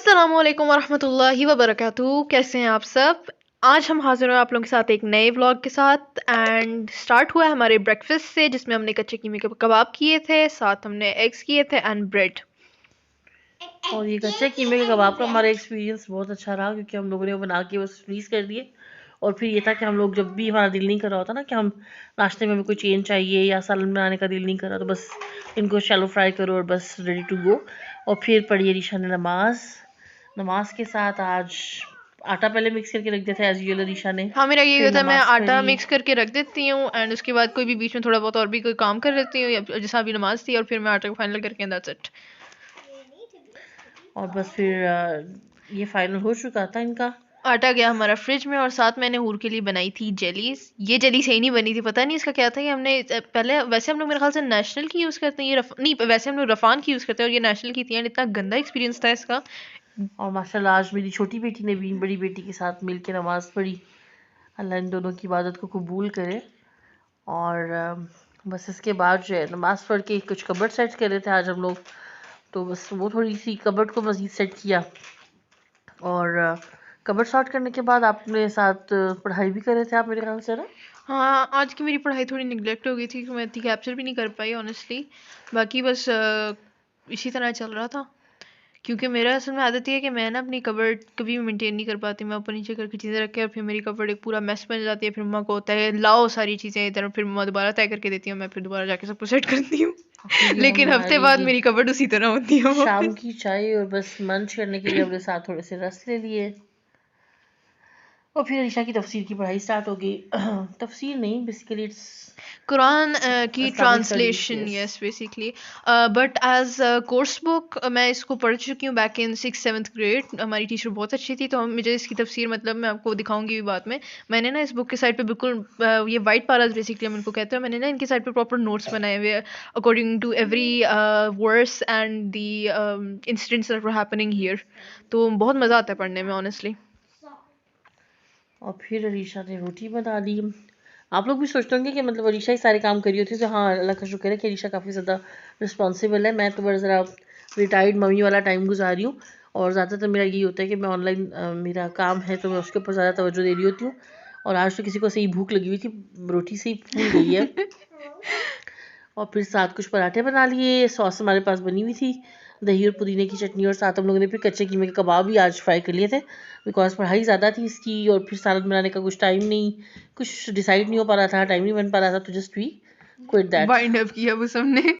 अस्सलामुअलैकुम वरहमतुल्लाहि वबरकातुहू। कैसे हैं आप सब? आज हम हाजिर हैं आप लोगों के साथ एक नए व्लॉग के साथ। एंड स्टार्ट हुआ है हमारे ब्रेकफास्ट से, जिसमें हमने कच्चे कीमे के कबाब किए थे, साथ हमने एग्स किए थे एंड ब्रेड। और ये कच्चे कीमे के कबाब का हमारा एक्सपीरियंस बहुत अच्छा रहा, क्योंकि हम लोगों ने वो बना के बस फ्रीज़ कर दिए। और फिर ये था कि हम लोग जब भी हमारा दिल नहीं कर रहा होता ना कि हम नाश्ते में हमें कोई चेंज चाहिए या सालन बनाने का दिल नहीं कर रहा, तो बस इनको शैलो फ्राई करो और बस रेडी टू गो। और फिर पढ़ी अरीशा ने नमाज के साथ आज आटा पहले मिक्स करके रख दिया था एज यूजुअल अरीशा ने। हाँ, मेरा यही फिर होता है, मैं नमाज आटा पढ़ी। मिक्स करके रख देती हूँ एंड उसके बाद कोई भी बीच में थोड़ा बहुत और भी कोई काम कर लेती हूँ, या जैसा अभी नमाज थी, और फिर मैं आटा को फाइनल करके दैट्स इट। और बस फिर ये फाइनल हो चुका था इनका। आटा गया हमारा फ्रिज में, और साथ मैंने हूर के लिए बनाई थी जेलीज। ये जेली सही नहीं बनी थी, पता नहीं इसका क्या था। कि हमने पहले, वैसे हम लोग मेरे ख्याल से नेशनल की यूज़ करते हैं, ये नहीं, वैसे हम लोग रफान की यूज़ करते हैं, और ये नेशनल की थी एंड इतना गंदा एक्सपीरियंस था इसका। और माशाल्लाह आज मेरी छोटी बेटी ने भी बड़ी बेटी के साथ मिलकर नमाज़ पढ़ी। अल्लाह इन दोनों की इबादत को कबूल करे। और बस इसके बाद जो है नमाज़ पढ़ के कुछ कबर्ड सेट कर रहे थे आज हम लोग, तो बस वो थोड़ी सी कबर्ड को मज़ीद सेट किया। और कबर्ड शॉर्ट करने के बाद अपने साथ पढ़ाई भी कर रहे थे आप, मेरे ख्याल से ना। हाँ, आज की मेरी पढ़ाई थोड़ी निगलेक्ट हो गई थी, मैं इतनी कैप्चर भी नहीं कर पाई ऑनेस्टली। बाकी बस इसी तरह चल रहा था, क्योंकि मेरा असल में आदत ये है कि मैं ना अपनी कबर्ड कभी भी मेंटेन नहीं कर पाती। मैं ऊपर नीचे करके चीज़ें रख के, और फिर मेरी कबर्ड एक पूरा मेस बन जाती है। फिर मम्मा को होता है लाओ सारी चीज़ें इधर, फिर मम्मा दोबारा तय करके देती हूँ, मैं फिर दोबारा जाके सबको सेट करती हूँ। फिर ये लेकिन हफ्ते बाद हमारी मेरी कबर्ड उसी तरह होती है शाम वापस। की चाय और बस मंच करने के लिए अपने साथ थोड़े से रस ले लिए। और फिर ईशा की तफसीर की पढ़ाई स्टार्ट हो गई। तफसीर नहीं, बेसिकली इट्स कुरान की Islamic studies. Translation, yes. Yes basically. But as course book मैं इसको पढ़ चुकी हूँ बैक इन 6th-7th ग्रेड। हमारी टीचर बहुत अच्छी थी, तो मुझे इसकी तफसीर, मतलब मैं आपको दिखाऊंगी भी बाद में। मैंने ना इस बुक के साइड पे बिल्कुल ये वाइट पारास बेसिकली हम इनको कहते हैं, मैंने ना इनके साइड पे प्रॉपर नोट्स बनाए हुए according to every verse and the incidents that were happening here. तो बहुत मज़ा आता है पढ़ने में ऑनेस्टली। और फिर अरीशा ने रोटी बना ली। आप लोग भी सोचते होंगे कि मतलब अरीशा ही सारे काम करी होती है, तो हाँ अल्लाह का शुक्र है कि अरीशा काफ़ी ज़्यादा रिस्पॉन्सिबल है। मैं तो बड़ा ज़रा रिटायर्ड मम्मी वाला टाइम गुजार रही हूँ। और ज़्यादातर मेरा यही होता है कि मैं ऑनलाइन मेरा काम है, तो मैं उसके ऊपर ज़्यादा तवज्जो दे रही होती हूँ। और आज तो किसी को सही भूख लगी हुई थी, रोटी से ही फूल गई है। और फिर साथ कुछ पराठे बना लिए, सॉस हमारे पास बनी हुई थी, दही और पुदीने की चटनी। और साथ हम लोगों ने फिर कच्चे कीमे के कबाब भी आज फ्राई कर लिए थे, बिकॉज पढ़ाई ज़्यादा थी इसकी और फिर सालन बनाने का कुछ टाइम नहीं, कुछ डिसाइड नहीं हो पा रहा था, टाइम नहीं बन पा रहा था, तो just we quit that. Wind up किया वो सबने।